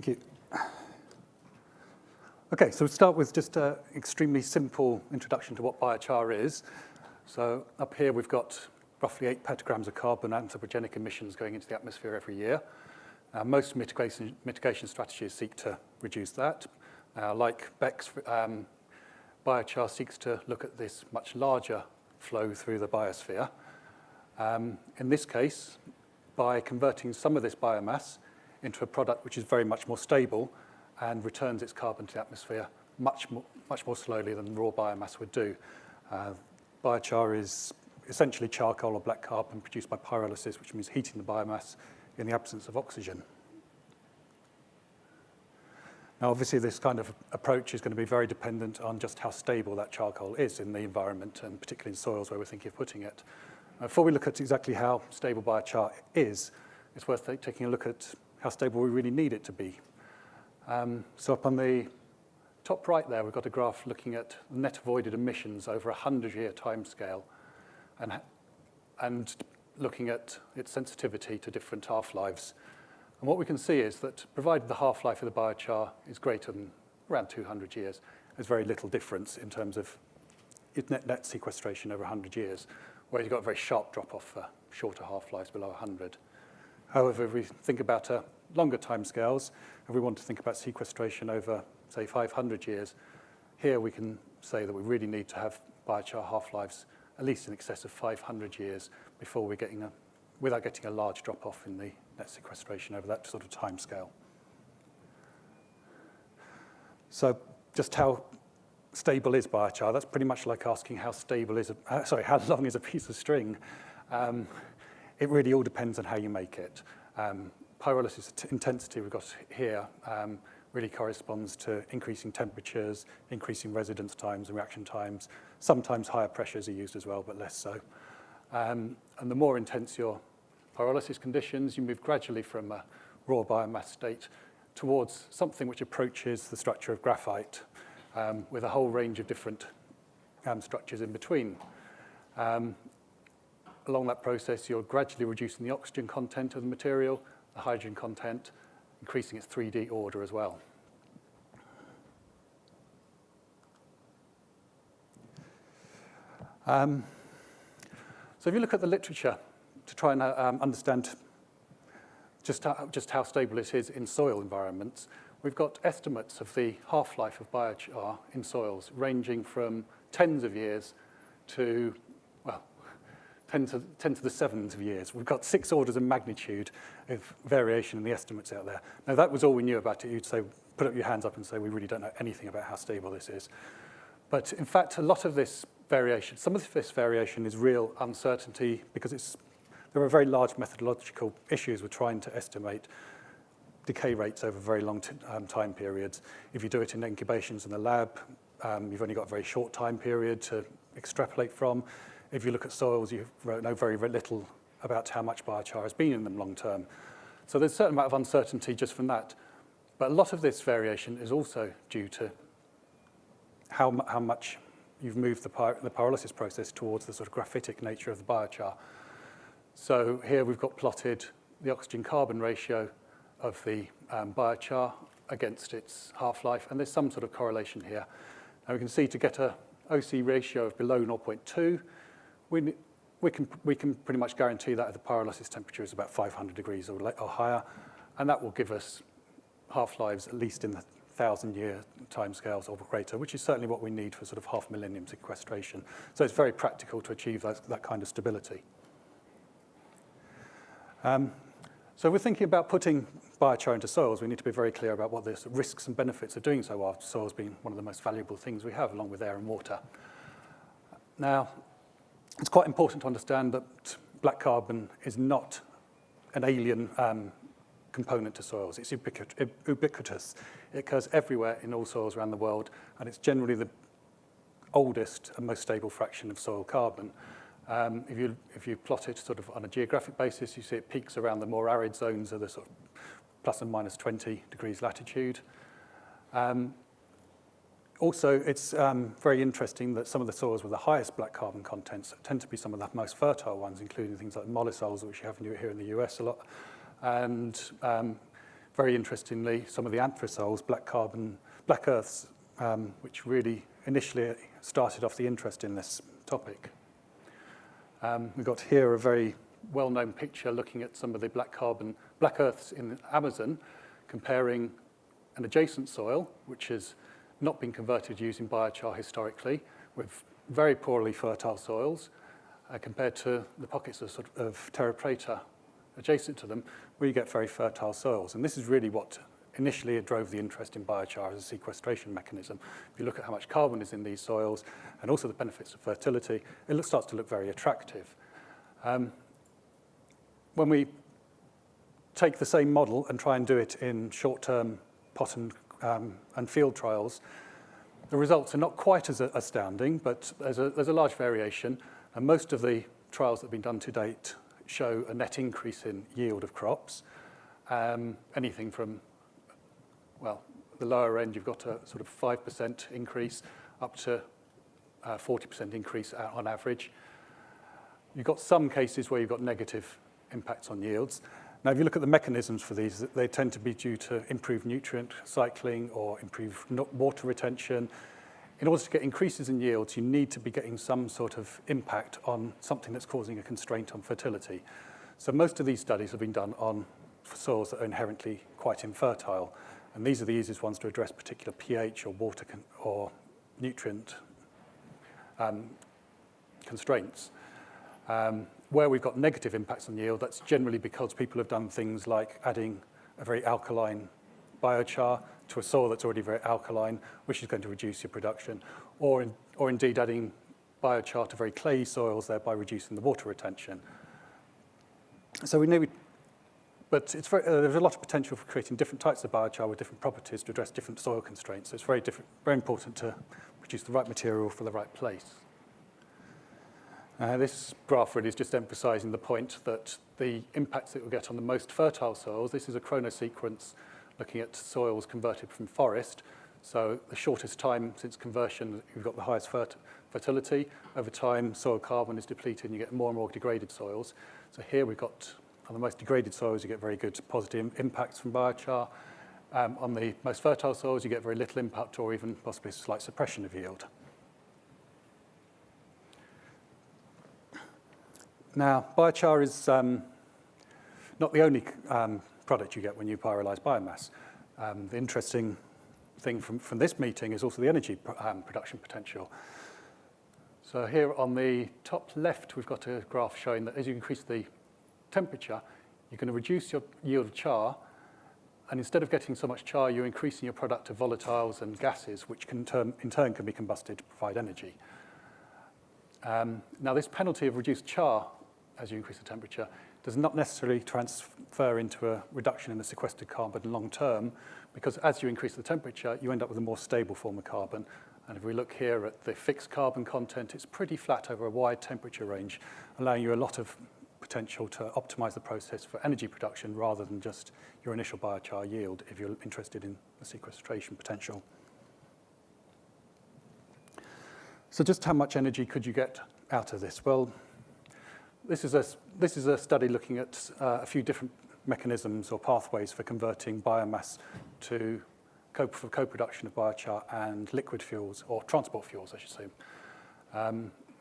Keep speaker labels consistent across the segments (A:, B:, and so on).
A: Thank you. Okay, so we'll start with just an extremely simple introduction to what biochar is. So up here we've got roughly 8 petagrams of carbon anthropogenic emissions going into the atmosphere every year. Most mitigation strategies seek to reduce that. Like Beck's, biochar seeks to look at this much larger flow through the biosphere. In this case, by converting some of this biomass into a product which is very much more stable and returns its carbon to the atmosphere much more slowly than raw biomass would do. Biochar is essentially charcoal or black carbon produced by pyrolysis, which means heating the biomass in the absence of oxygen. Now, obviously, this kind of approach is going to be very dependent on just how stable that charcoal is in the environment, and particularly in soils where we're thinking of putting it. Before we look at exactly how stable biochar is, it's worth taking a look at how stable we really need it to be. So up on the top right there, we've got a graph looking at net avoided emissions over a 100-year timescale, and looking at its sensitivity to different half-lives. And what we can see is that provided the half-life of the biochar is greater than around 200 years, there's very little difference in terms of its net sequestration over 100 years, whereas you've got a very sharp drop-off for shorter half-lives below 100. However, if we think about longer timescales, if we want to think about sequestration over, say, 500 years, here we can say that we really need to have biochar half-lives at least in excess of 500 years before we're without getting a large drop-off in the net sequestration over that sort of timescale. So just how stable is biochar? That's pretty much like asking how long is a piece of string? It really all depends on how you make it. Pyrolysis intensity we've got here really corresponds to increasing temperatures, increasing residence times and reaction times. Sometimes higher pressures are used as well, but less so. And the more intense your pyrolysis conditions, you move gradually from a raw biomass state towards something which approaches the structure of graphite, with a whole range of different structures in between. Along that process, you're gradually reducing the oxygen content of the material, the hydrogen content, increasing its 3D order as well. So if you look at the literature to try and understand just how stable it is in soil environments, we've got estimates of the half-life of biochar in soils ranging from tens of years to, well, 10 to the 7s of years. We've got 6 orders of magnitude of variation in the estimates out there. Now, that was all we knew about it. You'd say, put up your hands up and say, we really don't know anything about how stable this is. But in fact, a lot of this variation, some of this variation is real uncertainty because there are very large methodological issues with trying to estimate decay rates over very long time periods. If you do it in incubations in the lab, you've only got a very short time period to extrapolate from. If you look at soils, you know very little about how much biochar has been in them long term. So there's a certain amount of uncertainty just from that. But a lot of this variation is also due to how much you've moved the pyrolysis process towards the sort of graphitic nature of the biochar. So here we've got plotted the oxygen-carbon ratio of the biochar against its half-life, and there's some sort of correlation here. Now we can see to get a OC ratio of below 0.2, we can pretty much guarantee that the pyrolysis temperature is about 500 degrees or higher, and that will give us half-lives at least in the 1,000-year timescales or greater, which is certainly what we need for sort of half-millennium sequestration. So it's very practical to achieve that kind of stability. So we're thinking about putting biochar into soils. We need to be very clear about what the risks and benefits of doing so are, soils being one of the most valuable things we have, along with air and water. Now, it's quite important to understand that black carbon is not an alien component to soils. It's ubiquitous. It occurs everywhere in all soils around the world, and it's generally the oldest and most stable fraction of soil carbon. If you plot it sort of on a geographic basis, you see it peaks around the more arid zones of the sort of plus and minus 20 degrees latitude. Also, it's very interesting that some of the soils with the highest black carbon contents tend to be some of the most fertile ones, including things like mollisols, which you have here in the US a lot, and very interestingly, some of the anthrasols, black earths, which really initially started off the interest in this topic. We've got here a very well-known picture looking at some of the black earths in the Amazon, comparing an adjacent soil, which has not been converted using biochar historically, with very poorly fertile soils, compared to the pockets of terra preta adjacent to them, where you get very fertile soils. And this is really what initially drove the interest in biochar as a sequestration mechanism. If you look at how much carbon is in these soils, and also the benefits of fertility, it starts to look very attractive. When we take the same model and try and do it in short-term pot and field trials, the results are not quite as astounding, but there's a large variation, and most of the trials that have been done to date show a net increase in yield of crops. Anything from, well, the lower end, you've got a sort of 5% increase up to 40% increase on average. You've got some cases where you've got negative impacts on yields. Now, if you look at the mechanisms for these, they tend to be due to improved nutrient cycling or improved water retention. In order to get increases in yields, you need to be getting some sort of impact on something that's causing a constraint on fertility. So most of these studies have been done on soils that are inherently quite infertile, and these are the easiest ones to address particular pH or water or nutrient constraints. Where we've got negative impacts on yield, that's generally because people have done things like adding a very alkaline biochar to a soil that's already very alkaline, which is going to reduce your production, or indeed adding biochar to very clayey soils, thereby reducing the water retention. So we know, but there's a lot of potential for creating different types of biochar with different properties to address different soil constraints. So it's very important to produce the right material for the right place. This graph really is just emphasizing the point that the impacts that we'll get on the most fertile soils, this is a chronosequence looking at soils converted from forest. So the shortest time since conversion, you've got the highest fertility. Over time, soil carbon is depleted and you get more and more degraded soils. So here we've got, on the most degraded soils, you get very good positive impacts from biochar. On the most fertile soils, you get very little impact or even possibly a slight suppression of yield. Now, biochar is not the only product you get when you pyrolyze biomass. The interesting thing from this meeting is also the energy production potential. So here on the top left, we've got a graph showing that as you increase the temperature, you're going to reduce your yield of char, and instead of getting so much char, you're increasing your product of volatiles and gases, which in turn can be combusted to provide energy. Now, this penalty of reduced char as you increase the temperature does not necessarily transfer into a reduction in the sequestered carbon long term, because as you increase the temperature, you end up with a more stable form of carbon. And if we look here at the fixed carbon content, it's pretty flat over a wide temperature range, allowing you a lot of potential to optimize the process for energy production rather than just your initial biochar yield if you're interested in the sequestration potential. So just how much energy could you get out of this? Well, this is a study looking at a few different mechanisms or pathways for converting biomass for co-production of biochar and liquid fuels, or transport fuels, I should say.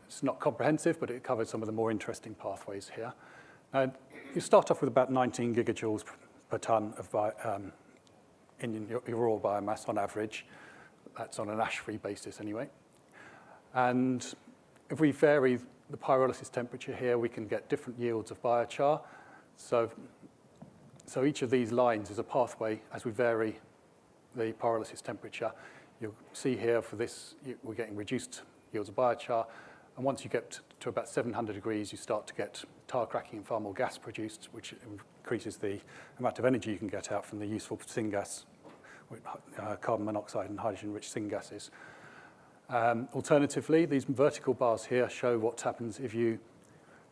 A: It's not comprehensive, but it covers some of the more interesting pathways here. You start off with about 19 gigajoules per tonne of in your raw biomass on average. That's on an ash-free basis anyway. And if we vary the pyrolysis temperature here, we can get different yields of biochar. So each of these lines is a pathway as we vary the pyrolysis temperature. You'll see here for this, we're getting reduced yields of biochar. And once you get to about 700 degrees, you start to get tar cracking and far more gas produced, which increases the amount of energy you can get out from the useful syngas, carbon monoxide and hydrogen-rich syngases. Alternatively, these vertical bars here show what happens if you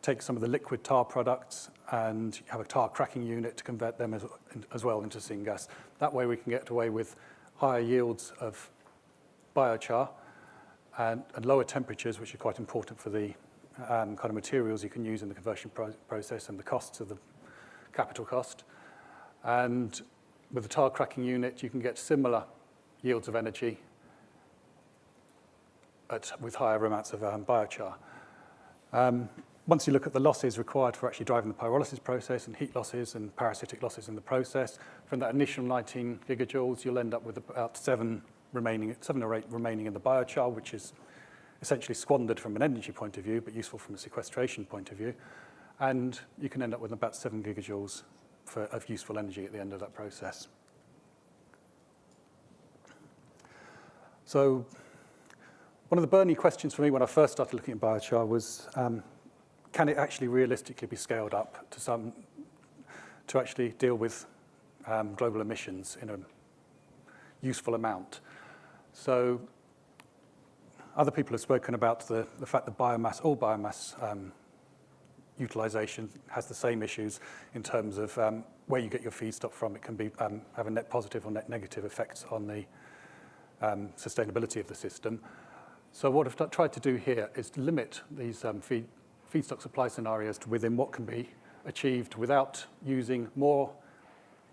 A: take some of the liquid tar products and have a tar cracking unit to convert them as well into syngas. That way we can get away with higher yields of biochar and lower temperatures, which are quite important for the kind of materials you can use in the conversion process and the costs of the capital cost. And with the tar cracking unit, you can get similar yields of energy with higher amounts of biochar. Once you look at the losses required for actually driving the pyrolysis process and heat losses and parasitic losses in the process, from that initial 19 gigajoules, you'll end up with about 7 or 8 remaining in the biochar, which is essentially squandered from an energy point of view, but useful from a sequestration point of view. And you can end up with about 7 gigajoules of useful energy at the end of that process. So one of the burning questions for me when I first started looking at biochar was, can it actually realistically be scaled up to actually deal with global emissions in a useful amount? So other people have spoken about the fact that all biomass utilization has the same issues in terms of where you get your feedstock from. It can be have a net positive or net negative effects on the sustainability of the system. So what I've tried to do here is to limit these feedstock supply scenarios to within what can be achieved without using more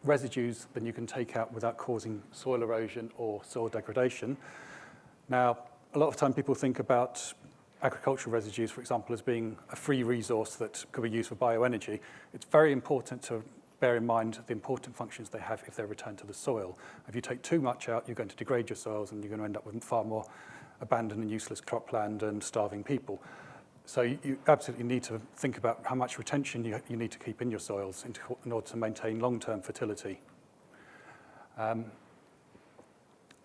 A: residues than you can take out without causing soil erosion or soil degradation. Now, a lot of time people think about agricultural residues, for example, as being a free resource that could be used for bioenergy. It's very important to bear in mind the important functions they have if they're returned to the soil. If you take too much out, you're going to degrade your soils and you're going to end up with far more abandoned and useless cropland and starving people. So you absolutely need to think about how much retention you need to keep in your soils in order to maintain long-term fertility.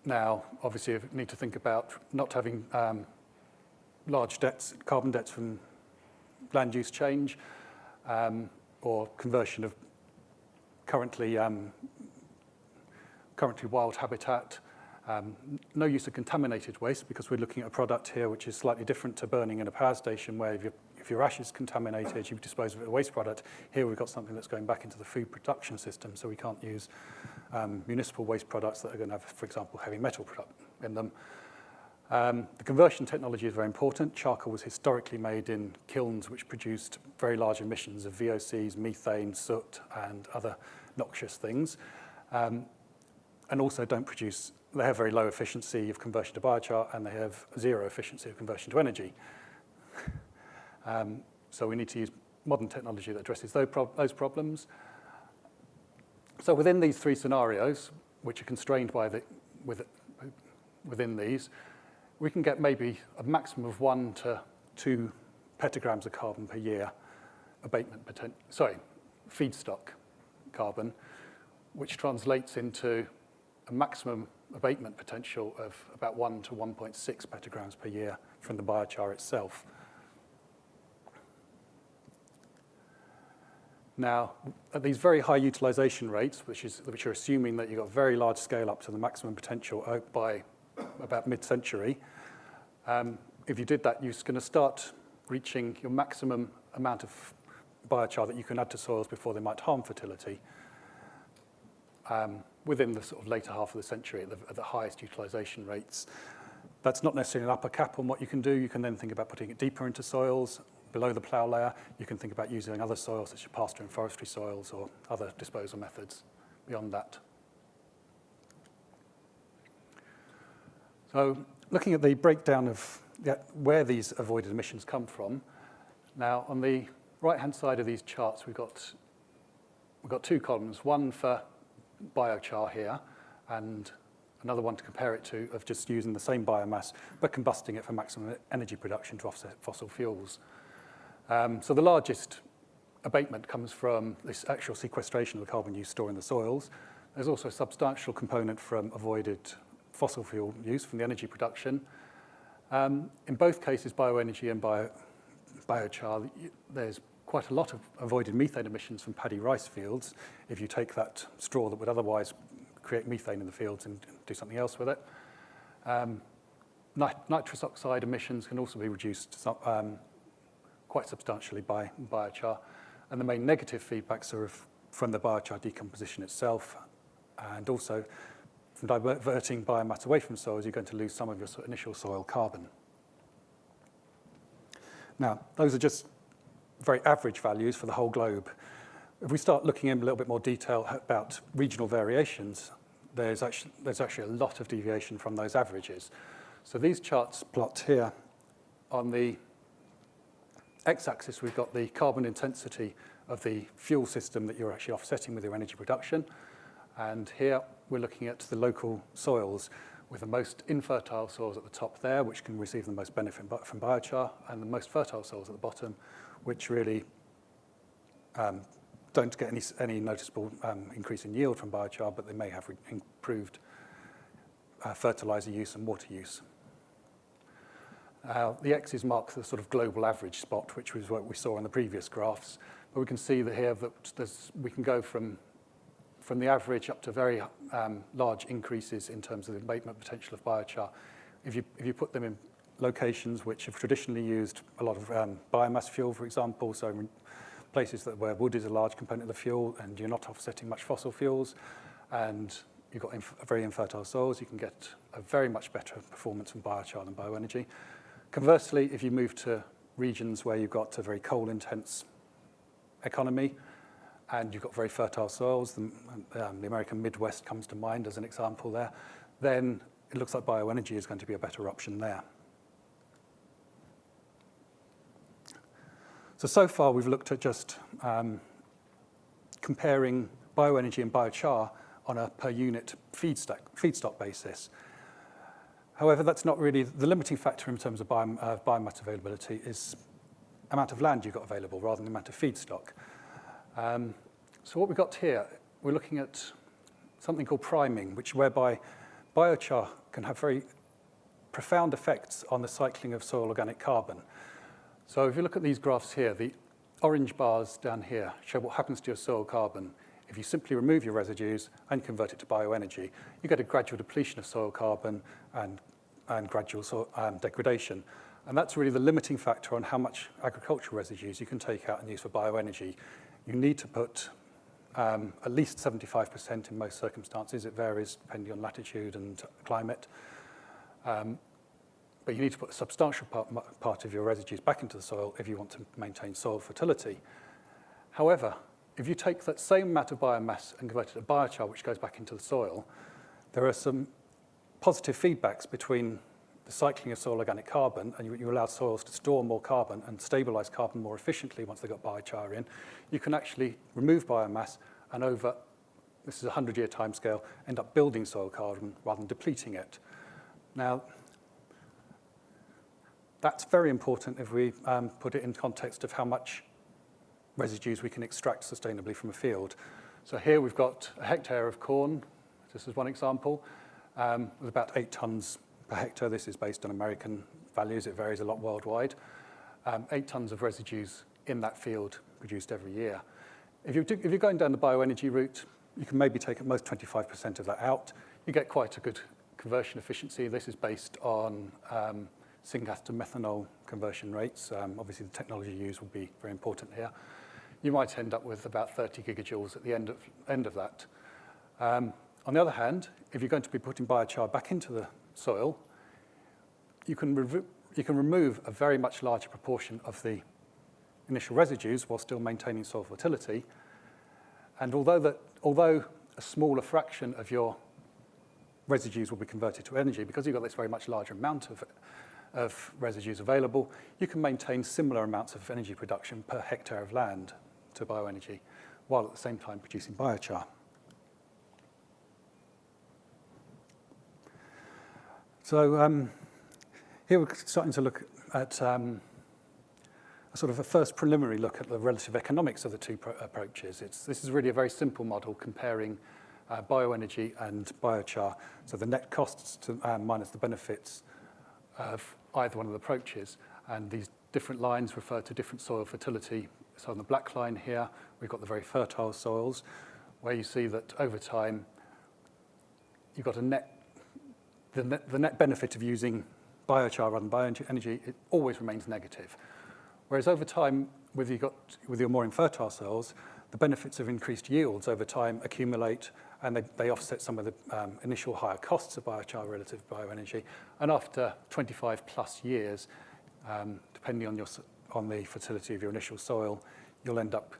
A: Now, obviously, you need to think about not having large debts, carbon debts from land use change or conversion of currently wild habitat. No use of contaminated waste, because we're looking at a product here which is slightly different to burning in a power station, where if your ash is contaminated, you dispose of it as a waste product. Here we've got something that's going back into the food production system, so we can't use municipal waste products that are going to have, for example, heavy metal product in them. The conversion technology is very important. Charcoal was historically made in kilns which produced very large emissions of VOCs, methane, soot, and other noxious things, and also they have very low efficiency of conversion to biochar, and they have zero efficiency of conversion to energy. So we need to use modern technology that addresses those problems. So within these three scenarios, which are constrained by within these, we can get maybe a maximum of 1 to 2 petagrams of carbon per year feedstock carbon, which translates into a maximum abatement potential of about 1 to 1.6 petagrams per year from the biochar itself. Now, at these very high utilization rates, which are assuming that you've got very large scale up to the maximum potential by about mid-century, if you did that, you're going to start reaching your maximum amount of biochar that you can add to soils before they might harm fertility within the sort of later half of the century at the highest utilization rates. That's not necessarily an upper cap on what you can do. You can then think about putting it deeper into soils, below the plough layer. You can think about using other soils, such as pasture and forestry soils, or other disposal methods beyond that. So looking at the breakdown of where these avoided emissions come from, now on the right-hand side of these charts, we've got 2 columns, one for biochar here, and another one to compare it to of just using the same biomass, but combusting it for maximum energy production to offset fossil fuels. So the largest abatement comes from this actual sequestration of the carbon you store in the soils. There's also a substantial component from avoided fossil fuel use from the energy production. In both cases, bioenergy and biochar, there's quite a lot of avoided methane emissions from paddy rice fields if you take that straw that would otherwise create methane in the fields and do something else with it. Nitrous oxide emissions can also be reduced quite substantially by biochar. And the main negative feedbacks are from the biochar decomposition itself, and also from diverting biomass away from soils, you're going to lose some of your initial soil carbon. Now, those are just very average values for the whole globe. If we start looking in a little bit more detail about regional variations, there's actually a lot of deviation from those averages. So these charts plot here on the x-axis, we've got the carbon intensity of the fuel system that you're actually offsetting with your energy production. And here we're looking at the local soils with the most infertile soils at the top there, which can receive the most benefit from biochar, and the most fertile soils at the bottom, which really don't get any noticeable increase in yield from biochar, but they may have improved fertilizer use and water use. The x's mark the sort of global average spot, which was what we saw on the previous graphs. But we can see that here that we can go from the average up to very large increases in terms of the abatement potential of biochar. If you put them in locations which have traditionally used a lot of biomass fuel, for example, so places where wood is a large component of the fuel and you're not offsetting much fossil fuels, and you've got very infertile soils, you can get a very much better performance from biochar than bioenergy. Conversely, if you move to regions where you've got a very coal-intense economy and you've got very fertile soils, the American Midwest comes to mind as an example there, then it looks like bioenergy is going to be a better option there. So far we've looked at just comparing bioenergy and biochar on a per unit feedstock basis. However, that's not really the limiting factor in terms of biomass availability is amount of land you've got available rather than the amount of feedstock. So what we've got here, we're looking at something called priming, whereby biochar can have very profound effects on the cycling of soil organic carbon. So if you look at these graphs here, the orange bars down here show what happens to your soil carbon if you simply remove your residues and convert it to bioenergy. You get a gradual depletion of soil carbon and gradual degradation. And that's really the limiting factor on how much agricultural residues you can take out and use for bioenergy. You need to put at least 75% in most circumstances. It varies depending on latitude and climate. But you need to put a substantial part of your residues back into the soil if you want to maintain soil fertility. However, if you take that same amount of biomass and convert it to biochar, which goes back into the soil, there are some positive feedbacks between the cycling of soil organic carbon, and you allow soils to store more carbon and stabilize carbon more efficiently once they've got biochar in. You can actually remove biomass and this is a 100-year timescale, end up building soil carbon rather than depleting it. Now, that's very important if we put it in context of how much residues we can extract sustainably from a field. So here we've got a hectare of corn, just as one example, with about 8 tons per hectare. This is based on American values. It varies a lot worldwide. 8 tons of residues in that field produced every year. If you're going down the bioenergy route, you can maybe take at most 25% of that out. You get quite a good conversion efficiency. This is based on syngas to methanol conversion rates. Obviously, the technology used will be very important here. You might end up with about 30 gigajoules at the end of that. On the other hand, if you're going to be putting biochar back into the soil, you can remove a very much larger proportion of the initial residues while still maintaining soil fertility. And although a smaller fraction of your residues will be converted to energy, because you've got this very much larger amount of residues available, you can maintain similar amounts of energy production per hectare of land to bioenergy, while at the same time producing biochar. So here we're starting to look at a sort of a first preliminary look at the relative economics of the two approaches. This is really a very simple model comparing bioenergy and biochar, so the net costs minus the benefits of either one of the approaches. And these different lines refer to different soil fertility. So on the black line here, we've got the very fertile soils, where you see that over time, you've got the net benefit of using biochar rather than bioenergy, it always remains negative. Whereas over time, with your more infertile soils, the benefits of increased yields over time accumulate, and they offset some of the initial higher costs of biochar relative to bioenergy. And after 25 plus years, depending on the fertility of your initial soil, you'll end up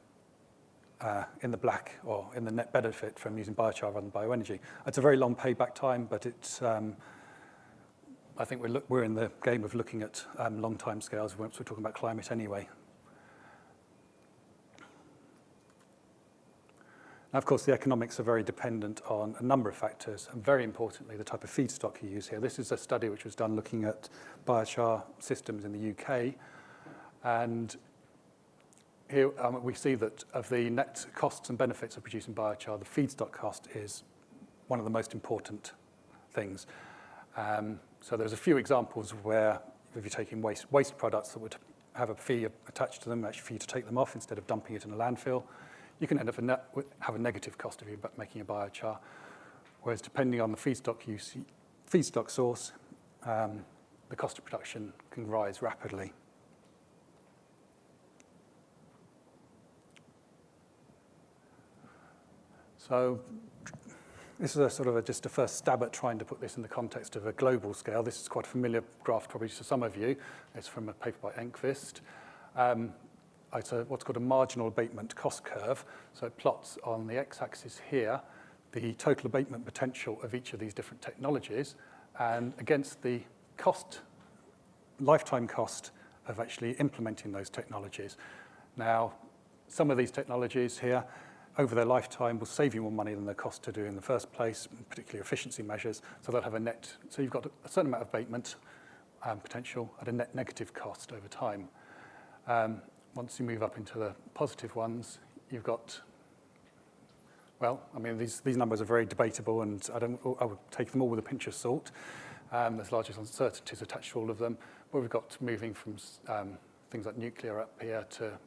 A: in the black, or in the net benefit from using biochar rather than bioenergy. It's a very long payback time, but it's, I think we're in the game of looking at long time scales once we're talking about climate anyway. Now, of course, the economics are very dependent on a number of factors, and very importantly, the type of feedstock you use here. This is a study which was done looking at biochar systems in the UK, and here we see that of the net costs and benefits of producing biochar, the feedstock cost is one of the most important things. So there's a few examples where if you're taking waste products that would have a fee attached to them, actually for you to take them off instead of dumping it in a landfill, you can end up have a negative cost if you're making a biochar. Whereas depending on the feedstock source, the cost of production can rise rapidly. So this is a sort of just a first stab at trying to put this in the context of a global scale. This is quite a familiar graph probably to some of you. It's from a paper by Enquist. It's what's called a marginal abatement cost curve. So it plots on the x-axis here the total abatement potential of each of these different technologies, and against the lifetime cost of actually implementing those technologies. Now, some of these technologies here, over their lifetime, will save you more money than the cost to do in the first place, particularly efficiency measures. So they'll have a net. So you've got a certain amount of abatement potential at a net negative cost over time. Once you move up into the positive ones, you've got, well, I mean, these numbers are very debatable, and I would take them all with a pinch of salt. There's large uncertainties attached to all of them. But we've got moving from things like nuclear up here to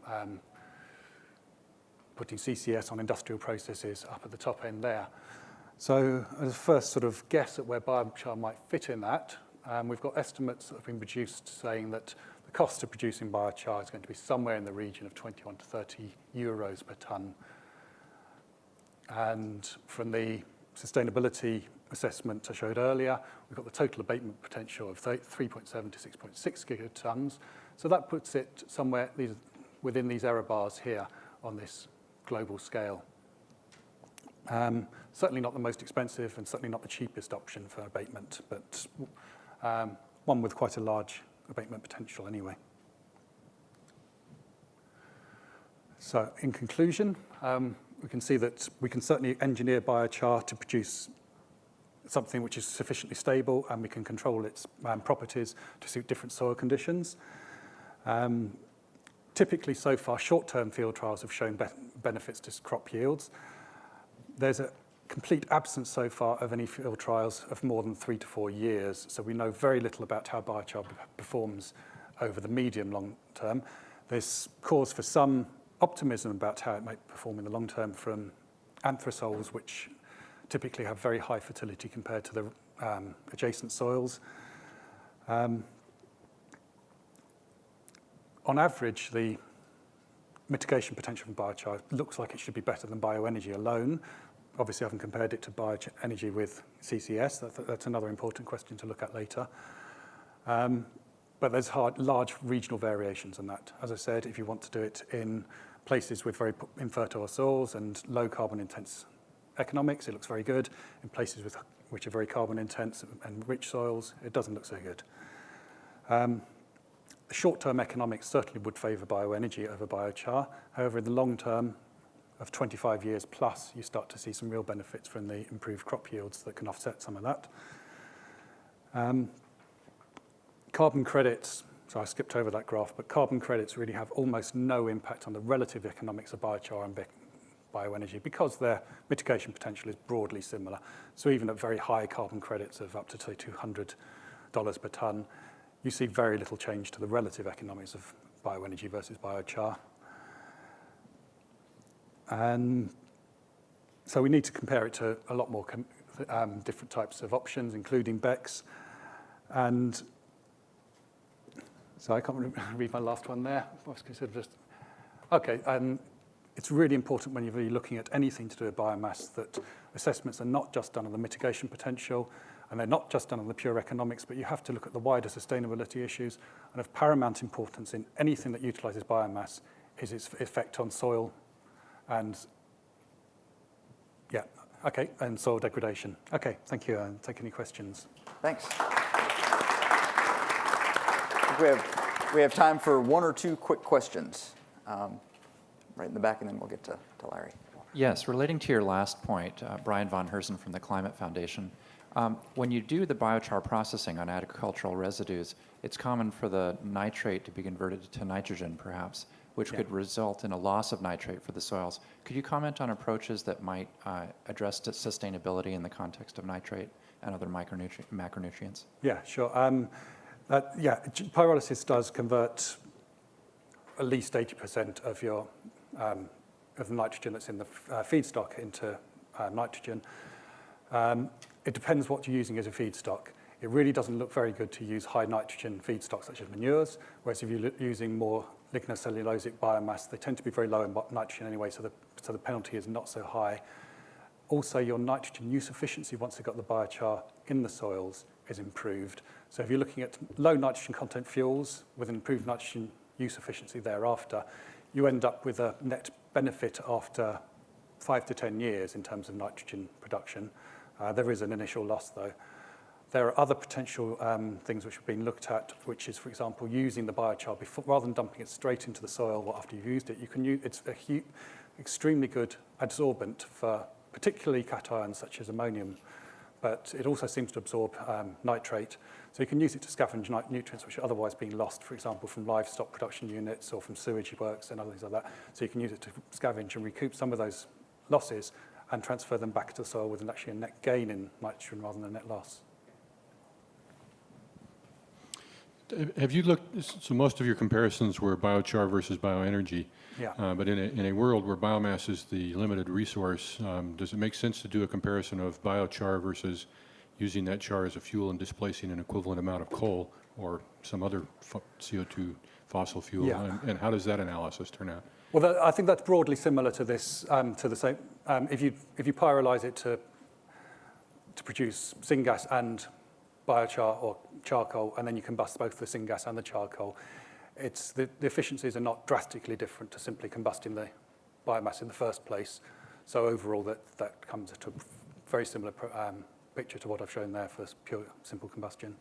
A: putting CCS on industrial processes up at the top end there. So as a first sort of guess at where biochar might fit in that, we've got estimates that have been produced saying that the cost of producing biochar is going to be somewhere in the region of 21 to 30 euros per tonne. And from the sustainability assessment I showed earlier, we've got the total abatement potential of 3.7 to 6.6 gigatons. So that puts it somewhere within these error bars here on this global scale. Certainly not the most expensive and certainly not the cheapest option for abatement, but one with quite a large abatement potential anyway. So in conclusion, we can see that we can certainly engineer biochar to produce something which is sufficiently stable, and we can control its properties to suit different soil conditions. Typically, so far, short-term field trials have shown benefits to crop yields. There's a complete absence so far of any field trials of more than 3 to 4 years, so we know very little about how biochar performs over the medium-long term. There's cause for some optimism about how it might perform in the long term from anthrasols, which typically have very high fertility compared to the adjacent soils. On average, the mitigation potential from biochar looks like it should be better than bioenergy alone. Obviously, I haven't compared it to bioenergy with CCS. That's another important question to look at later. But there's large regional variations in that. As I said, if you want to do it in places with very infertile soils and low carbon intense economics, it looks very good. In places which are very carbon intense and rich soils, it doesn't look so good. Short-term economics certainly would favour bioenergy over biochar. However, in the long term of 25 years plus, you start to see some real benefits from the improved crop yields that can offset some of that. Carbon credits, so I skipped over that graph, but carbon credits really have almost no impact on the relative economics of biochar and bioenergy because their mitigation potential is broadly similar. So even at very high carbon credits of up to, say, $200 per tonne, you see very little change to the relative economics of bioenergy versus biochar. And so we need to compare it to a lot more different types of options, including BECCS. And so I can't read my last one there. I was considered just, okay, it's really important when you're really looking at anything to do with biomass that assessments are not just done on the mitigation potential, and they're not just done on the pure economics, but you have to look at the wider sustainability issues. And of paramount importance in anything that utilises biomass is its effect on soil And yeah, okay, and soil degradation. Okay, thank you. Take any questions.
B: Thanks. We have time for one or two quick questions. Right in the back, and then we'll get to Larry.
C: Yes, relating to your last point, Brian von Herzen from the Climate Foundation. When you do the biochar processing on agricultural residues, it's common for the nitrate to be converted to nitrogen, perhaps, which could result in a loss of nitrate for the soils. Could you comment on approaches that might address sustainability in the context of nitrate and other macronutrients?
A: Yeah, sure. Pyrolysis does convert at least 80% of your of the nitrogen that's in the feedstock into nitrogen. It depends what you're using as a feedstock. It really doesn't look very good to use high nitrogen feedstocks such as manures, whereas if you're using more lignocellulosic biomass, they tend to be very low in nitrogen anyway, so the penalty is not so high. Also, your nitrogen use efficiency, once you've got the biochar in the soils, is improved. So if you're looking at low nitrogen content fuels with an improved nitrogen use efficiency thereafter, you end up with a net benefit after 5 to 10 years in terms of nitrogen production. There is an initial loss, though. There are other potential things which have been looked at, which is, for example, using the biochar before, rather than dumping it straight into the soil after you've used it. You can use it's a extremely good adsorbent for particularly cations such as ammonium, but it also seems to absorb nitrate. So you can use it to scavenge nutrients which are otherwise being lost, for example, from livestock production units or from sewage works and other things like that. So you can use it to scavenge and recoup some of those losses and transfer them back to the soil with actually a net gain in nitrogen rather than a net loss.
D: Have you looked, so most of your comparisons were biochar versus bioenergy, but in a world where biomass is the limited resource, does it make sense to do a comparison of biochar versus using that char as a fuel and displacing an equivalent amount of coal or some other CO2 fossil fuel?
A: Yeah.
D: And how does that analysis turn out?
A: Well, I think that's broadly similar to this, to the same. If you pyrolyze it to produce syngas and biochar or charcoal, and then you combust both the syngas and the charcoal, the efficiencies are not drastically different to simply combusting the biomass in the first place. So overall, that comes to a very similar picture to what I've shown there for pure simple combustion.